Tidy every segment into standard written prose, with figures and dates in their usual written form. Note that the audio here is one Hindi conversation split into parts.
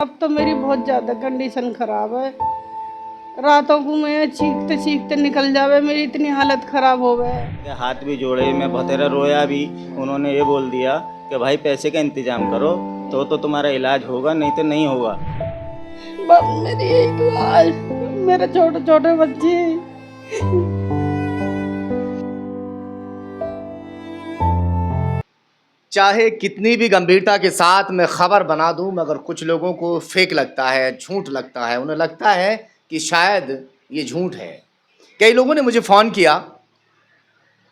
अब तो मेरी बहुत ज़्यादा कंडीशन ख़राब है। रातों को मैं चीखते चीखते निकल जावे, मेरी इतनी हालत ख़राब हो गए। हाथ भी जोड़े, मैं बतेरा रोया भी। उन्होंने ये बोल दिया कि भाई पैसे का इंतजाम करो तो तुम्हारा इलाज होगा, नहीं तो नहीं होगा। बस मेरी एक लाश, मेरे छोटे छोटे बच्चे। चाहे कितनी भी गंभीरता के साथ मैं खबर बना दूं, मगर कुछ लोगों को फेक लगता है, झूठ लगता है। उन्हें लगता है कि शायद ये झूठ है। कई लोगों ने मुझे फ़ोन किया,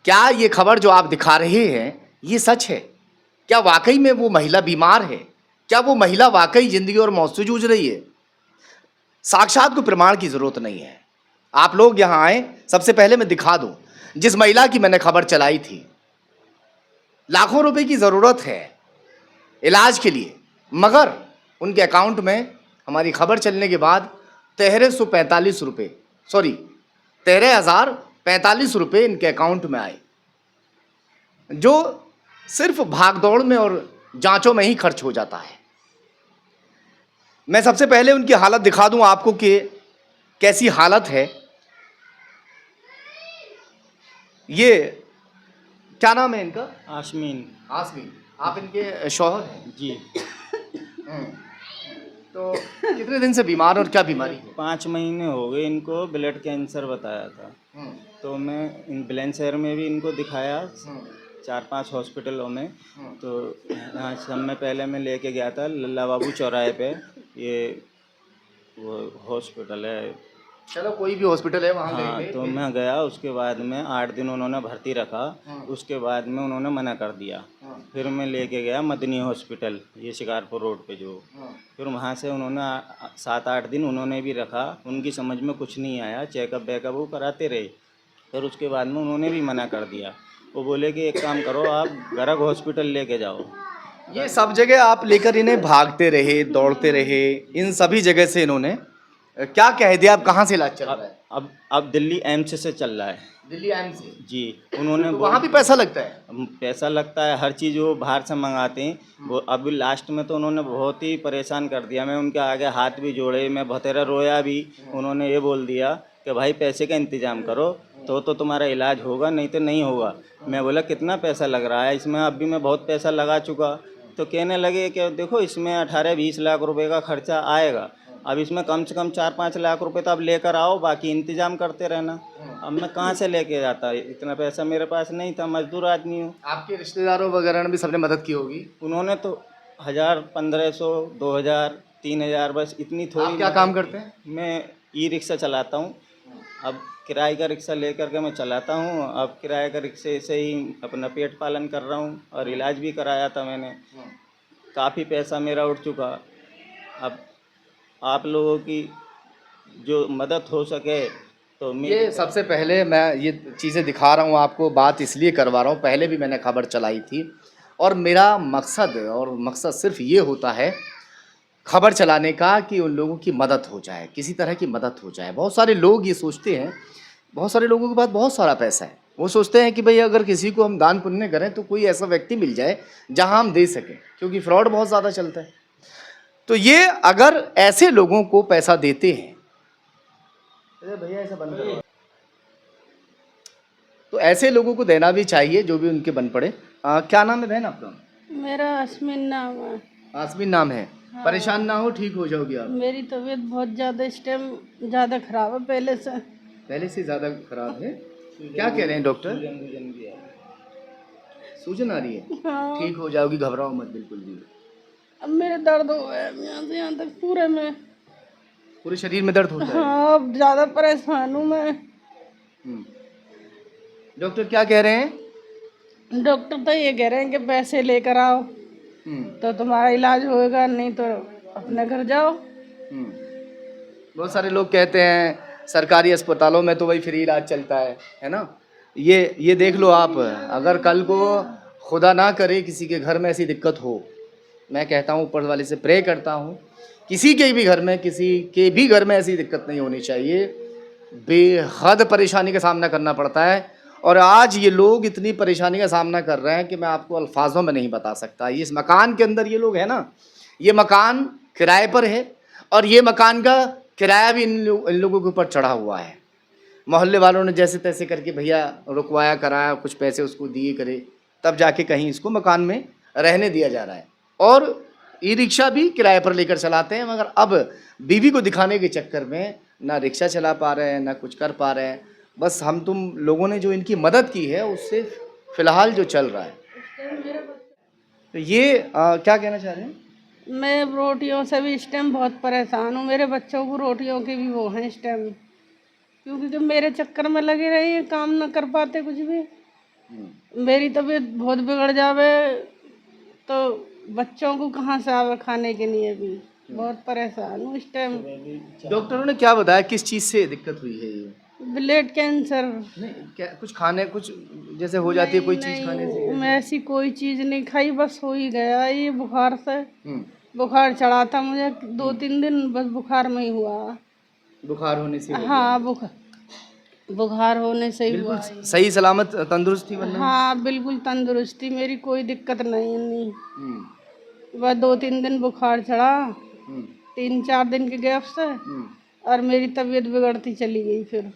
क्या ये खबर जो आप दिखा रहे हैं ये सच है? क्या वाकई में वो महिला बीमार है? क्या वो महिला वाकई ज़िंदगी और मौत से जूझ रही है? साक्षात को प्रमाण की ज़रूरत नहीं है। आप लोग यहाँ आए, सबसे पहले मैं दिखा दूं जिस महिला की मैंने खबर चलाई थी। लाखों रुपए की ज़रूरत है इलाज के लिए, मगर उनके अकाउंट में हमारी खबर चलने के बाद 1345 रुपये, सॉरी 13,045 रुपये इनके अकाउंट में आए, जो सिर्फ भागदौड़ में और जांचों में ही खर्च हो जाता है। मैं सबसे पहले उनकी हालत दिखा दूं आपको कि कैसी हालत है। ये क्या नाम है इनका? आसमीन। आसमीन। आप इनके शौहर हैं? जी। तो कितने दिन से बीमार और क्या बीमारी है? 5 महीने हो गए इनको ब्लड कैंसर बताया था। तो मैं इन बुलंदशहर में भी इनको दिखाया, 4-5 हॉस्पिटलों में। तो यहाँ सब में पहले मैं लेके गया था लल्ला बाबू चौराहे पे, ये वो हॉस्पिटल है। चलो कोई भी हॉस्पिटल है वहाँ हाँ, गए तो थे? मैं गया, उसके बाद में 8 दिन उन्होंने भर्ती रखा। उसके बाद में उन्होंने मना कर दिया। फिर मैं लेके गया मदनी हॉस्पिटल, ये शिकारपुर रोड पे जो। फिर वहाँ से उन्होंने 7-8 दिन उन्होंने भी रखा, उनकी समझ में कुछ नहीं आया। चेकअप वेकअप वो कराते रहे। फिर उसके बाद में उन्होंने भी मना कर दिया। वो बोले कि एक काम करो, आप गर्ग हॉस्पिटल लेके जाओ। ये सब जगह आप लेकर इन्हें भागते रहे, दौड़ते रहे, इन सभी जगह से इन्होंने क्या कह दिया? अब कहाँ से इलाज चल रहा है? अब दिल्ली एम्स से चल रहा है। दिल्ली एम्स से? जी। उन्होंने तो वहाँ भी पैसा लगता है? पैसा लगता है, हर चीज़ वो बाहर से मंगाते हैं। वो अभी लास्ट में तो उन्होंने बहुत ही परेशान कर दिया। मैं उनके आगे हाथ भी जोड़े, मैं बतेरा रोया भी। उन्होंने ये बोल दिया कि भाई पैसे का इंतज़ाम करो तो तुम्हारा इलाज होगा, नहीं तो नहीं होगा। मैं बोला कितना पैसा लग रहा है इसमें? अभी मैं बहुत पैसा लगा चुका। तो कहने लगे कि देखो इसमें 18-20 लाख रुपए का खर्चा आएगा। अब इसमें कम से कम 4-5 लाख रुपए तो आप लेकर आओ, बाकी इंतजाम करते रहना। अब मैं कहाँ से लेके जाता? इतना पैसा मेरे पास नहीं था, मजदूर आदमी हूँ। आपके रिश्तेदारों वगैरह ने भी सबने मदद की होगी? उन्होंने तो 1000, 1500, 2000, 3000, बस इतनी थोड़ी। आप क्या काम करते हैं? मैं ई रिक्शा चलाता हूँ। अब किराए का रिक्शा लेकर के मैं चलाता हूँ। अब किराए का रिक्शे से ही अपना पेट पालन कर रहा हूँ, और इलाज भी कराया था मैंने। काफ़ी पैसा मेरा उठ चुका। अब आप लोगों की जो मदद हो सके तो ये सबसे पहले मैं ये चीज़ें दिखा रहा हूँ आपको, बात इसलिए करवा रहा हूँ, पहले भी मैंने खबर चलाई थी। और मेरा मकसद सिर्फ ये होता है खबर चलाने का कि उन लोगों की मदद हो जाए, किसी तरह की मदद हो जाए। बहुत सारे लोग ये सोचते हैं, बहुत सारे लोगों के पास बहुत सारा पैसा है, वो सोचते हैं कि भाई अगर किसी को हम दान पुण्य करें तो कोई ऐसा व्यक्ति मिल जाए जहाँ हम दे सकें, क्योंकि फ्रॉड बहुत ज़्यादा चलता है। तो ये अगर ऐसे लोगों को पैसा देते हैं, भैया ऐसा बंद करो, तो ऐसे लोगों को देना भी चाहिए जो भी उनके बन पड़े। क्या नाम है बहन आपका? मेरा आसमीन नाम है। आसमीन नाम है। हाँ। परेशान ना हो, ठीक हो जाओगी आप। मेरी तबीयत बहुत ज़्यादा इस टाइम ज़्यादा ख़राब है, पहले से ज़्यादा खराब है। क्या कह रहे हैं डॉक्टर? सूजन आ रही है? हाँ। ठीक हो जाओगी, घबराओ मत बिल्कुल भी। अब मेरे दर्द हो गया यहाँ से यहाँ तक, पूरे शरीर में दर्द होता है? हाँ, अब ज़्यादा परेशान हूँ मैं। डॉक्टर क्या कह रहे हैं? डॉक्टर तो ये कह रहे हैं कि पैसे लेकर आओ तो तुम्हारा इलाज होएगा, नहीं तो अपने घर जाओ। बहुत सारे लोग कहते हैं सरकारी अस्पतालों में तो वही फ्री इलाज चलता है ना। ये देख लो आप, अगर कल को खुदा ना करे किसी के घर में ऐसी दिक्कत हो, मैं कहता हूँ ऊपर वाले से प्रे करता हूँ किसी के भी घर में ऐसी दिक्कत नहीं होनी चाहिए। बेहद परेशानी का सामना करना पड़ता है, और आज ये लोग इतनी परेशानी का सामना कर रहे हैं कि मैं आपको अल्फाजों में नहीं बता सकता। ये इस मकान के अंदर ये लोग हैं ना, ये मकान किराए पर है और ये मकान का किराया भी इन लोगों के ऊपर चढ़ा हुआ है। मोहल्ले वालों ने जैसे तैसे करके भैया रुकवाया कराया, कुछ पैसे उसको दिए करे, तब जाके कहीं इसको मकान में रहने दिया जा रहा है। और ई रिक्शा भी किराए पर लेकर चलाते हैं, मगर अब बीवी को दिखाने के चक्कर में ना रिक्शा चला पा रहे हैं, ना कुछ कर पा रहे हैं। बस हम तुम लोगों ने जो इनकी मदद की है उससे फ़िलहाल जो चल रहा है। तो ये क्या कहना चाह रहे हैं? मैं रोटियों से भी इस टाइम बहुत परेशान हूँ। मेरे बच्चों को रोटियों के भी वो हैं इस टाइम, क्योंकि जब मेरे चक्कर में लगे रहे हैं, काम न कर पाते कुछ भी। मेरी तबीयत बहुत बिगड़ जावे तो बच्चों को कहाँ से आवे खाने के लिए भी। बहुत परेशान हूँ इस टाइम। डॉक्टरों ने क्या बताया, किस चीज़ से दिक्कत हुई है ये? Blood cancer. नहीं क्या कुछ खाने, कुछ जैसे हो जाती है कोई चीज़ खाने से? मैं ऐसी कोई चीज़ नहीं खाई, बस हो ही गया ये बुखार से। हम्म, बुखार चढ़ा था मुझे 2-3 दिन, बस बुखार में ही हुआ। बुखार होने से? हाँ, बुखार होने से ही हुआ है। बिल्कुल सही सलामत तंदुरुस्ती वरना? हाँ, बिल्कुल तंदुरुस्ती, मेरी कोई दिक्कत नहीं। हम्म, बस 2-3 दिन बुखार चढ़ा, हम्म, 3-4 दिन के गैप से, और मेरी तबीयत बिगड़ती चली गई फिर।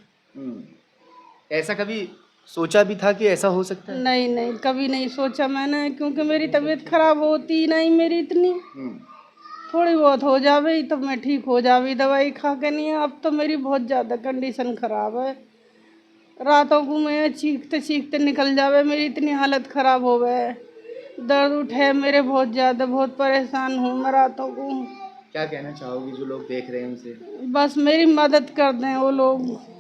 ऐसा कभी सोचा भी था कि ऐसा हो सकता है? नहीं, कभी नहीं सोचा मैंने, क्योंकि मेरी तबीयत खराब होती ही नहीं मेरी इतनी। थोड़ी बहुत हो जावे तो मैं ठीक हो जावी दवाई खा के। नहीं, अब तो मेरी बहुत ज़्यादा कंडीशन ख़राब है। रातों को मैं चीखते चीखते निकल जावे, मेरी इतनी हालत ख़राब हो गए। दर्द उठे मेरे बहुत ज़्यादा, बहुत परेशान हूँ मैं रातों को। क्या कहना चाहोगी जो लोग देख रहे हैं उनसे? बस मेरी मदद कर दें वो लोग,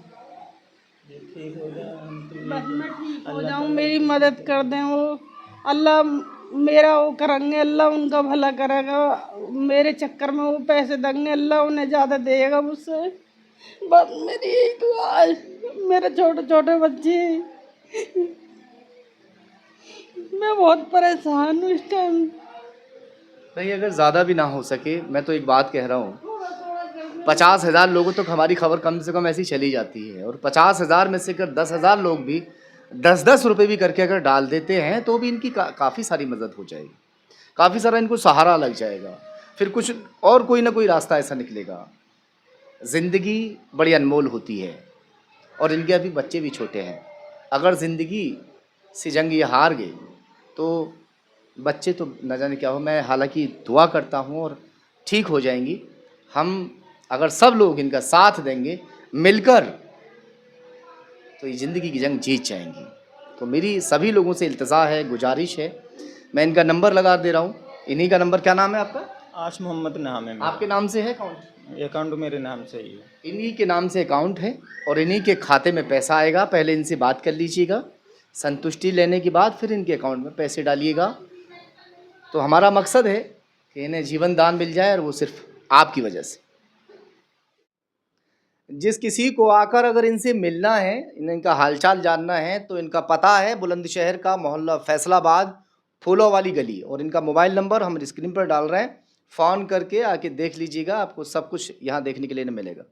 बस मैं ठीक हो जाऊँ, मेरी मदद कर दें वो। अल्लाह मेरा वो करेंगे, अल्लाह उनका भला करेगा। मेरे चक्कर में वो पैसे देंगे, अल्लाह उन्हें ज़्यादा देगा मुझसे। बस मेरी यही दुआ है। मेरे छोटे छोटे बच्चे, मैं बहुत परेशान हूँ इस टाइम। नहीं, अगर ज़्यादा भी ना हो सके, मैं तो एक बात कह रहा हूँ, 50,000 लोगों तक हमारी खबर कम से कम ऐसी चली जाती है, और 50,000 में से अगर 10,000 लोग भी 10-10 रुपये भी करके अगर डाल देते हैं तो भी इनकी काफ़ी सारी मदद हो जाएगी, काफ़ी सारा इनको सहारा लग जाएगा। फिर कुछ और कोई ना कोई रास्ता ऐसा निकलेगा। ज़िंदगी बड़ी अनमोल होती है और इनके अभी बच्चे भी छोटे हैं। अगर ज़िंदगी से जंग ये हार गए तो बच्चे तो न जाने क्या हो। मैं हालांकि दुआ करता हूँ और ठीक हो जाएंगी। हम अगर सब लोग इनका साथ देंगे मिलकर तो ये ज़िंदगी की जंग जीत जाएंगी। तो मेरी सभी लोगों से इल्तिजा है, गुजारिश है, मैं इनका नंबर लगा दे रहा हूँ। इन्हीं का नंबर, क्या नाम है आपका? आश मोहम्मद नाम है मेरा। आपके नाम से है अकाउंट? अकाउंट मेरे नाम से ही है। इन्हीं के नाम से अकाउंट है और इन्हीं के खाते में पैसा आएगा। पहले इनसे बात कर लीजिएगा, संतुष्टि लेने के बाद फिर इनके अकाउंट में पैसे डालिएगा। तो हमारा मकसद है कि इन्हें जीवन दान मिल जाए, और वो सिर्फ आपकी वजह से। जिस किसी को आकर अगर इनसे मिलना है, इनका हालचाल जानना है, तो इनका पता है बुलंदशहर का मोहल्ला फैसलाबाद, फूलों वाली गली, और इनका मोबाइल नंबर हम स्क्रीन पर डाल रहे हैं। फ़ोन करके आके देख लीजिएगा, आपको सब कुछ यहाँ देखने के लिए मिलेगा।